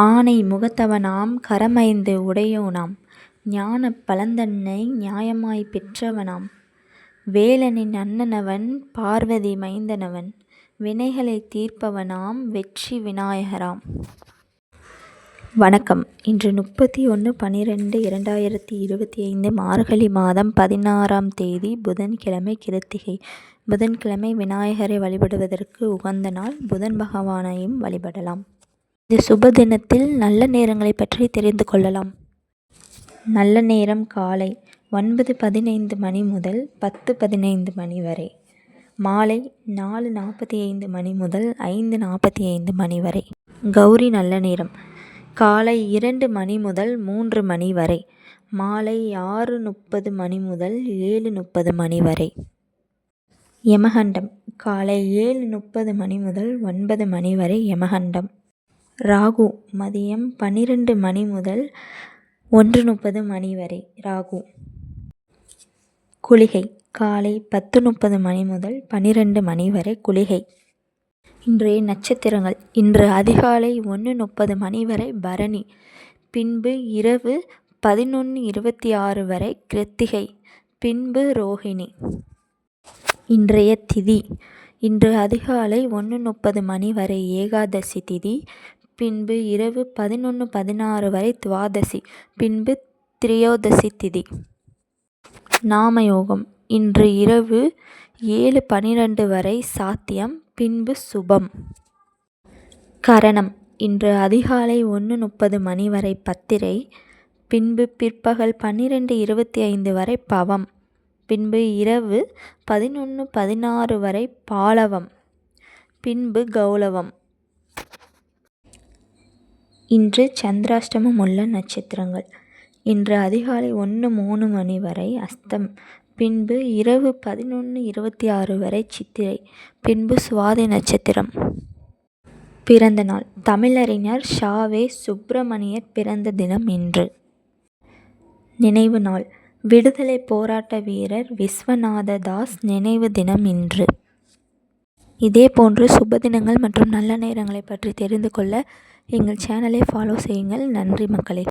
ஆனை முகத்தவனாம் கரமைந்து உடையோனாம் ஞானப் பழந்தன்னை நியாயமாய்ப் பெற்றவனாம் வேலனின் அண்ணனவன் பார்வதி மைந்தனவன் வினைகளைத் தீர்ப்பவனாம் வெற்றி விநாயகராம். வணக்கம். இன்று 31/12/2025 மார்கழி மாதம் 16ஆம் தேதி புதன்கிழமை கிருத்திகை. புதன்கிழமை விநாயகரை வழிபடுவதற்கு உகந்த நாள். புதன் பகவானையும் வழிபடலாம். இந்த சுப தினத்தில் நல்ல நேரங்களை பற்றி தெரிந்து கொள்ளலாம். நல்ல நேரம் காலை 9:15 மணி முதல் 10:15 மணி வரை. மாலை 4:45 மணி முதல் 5:45 மணி வரை. கௌரி நல்ல நேரம் காலை 2 மணி முதல் 3 மணி வரை. மாலை 6:30 மணி முதல் 7:30 மணி வரை. யமகண்டம் காலை 7:30 மணி முதல் 9 மணி வரை யமகண்டம். ராகு மதியம் 12 மணி முதல் 1:30 மணி வரை ராகு. குளிகை காலை 10:30 மணி முதல் 12 மணி வரை குளிகை. இன்றைய நட்சத்திரங்கள்: இன்று அதிகாலை 1:30 மணி வரை பரணி, பின்பு இரவு 11:26 வரை கிருத்திகை, பின்பு ரோகிணி. இன்றைய திதி: இன்று அதிகாலை 1:30 மணி வரை ஏகாதசி திதி, பின்பு இரவு 11:16 வரை துவாதசி, பின்பு திரையோதசி திதி. நாமயோகம்: இன்று இரவு 7:12 வரை சாத்தியம், பின்பு சுபம். கரணம்: இன்று அதிகாலை 1:30 மணி வரை பத்திரை, பின்பு பிற்பகல் 12:25 வரை பவம், பின்பு இரவு 11:16 வரை பாலவம், பின்பு கௌளவம். இன்று சந்திராஷ்டமம் உள்ள நட்சத்திரங்கள்: இன்று அதிகாலை 1:03 மணி வரை அஸ்தம், பின்பு இரவு 11:26 வரை சித்திரை, பின்பு சுவாதி நட்சத்திரம். பிறந்த நாள்: தமிழறிஞர் ச.வே. சுப்பிரமணியர் பிறந்த தினம் இன்று. நினைவு நாள்: விடுதலை போராட்ட வீரர் விஸ்வநாத தாஸ் நினைவு தினம் இன்று. இதேபோன்று சுபதினங்கள் மற்றும் நல்ல நேரங்களை பற்றி தெரிந்து கொள்ள எங்கள் சேனலை ஃபாலோ செய்யுங்கள். நன்றி மக்களே.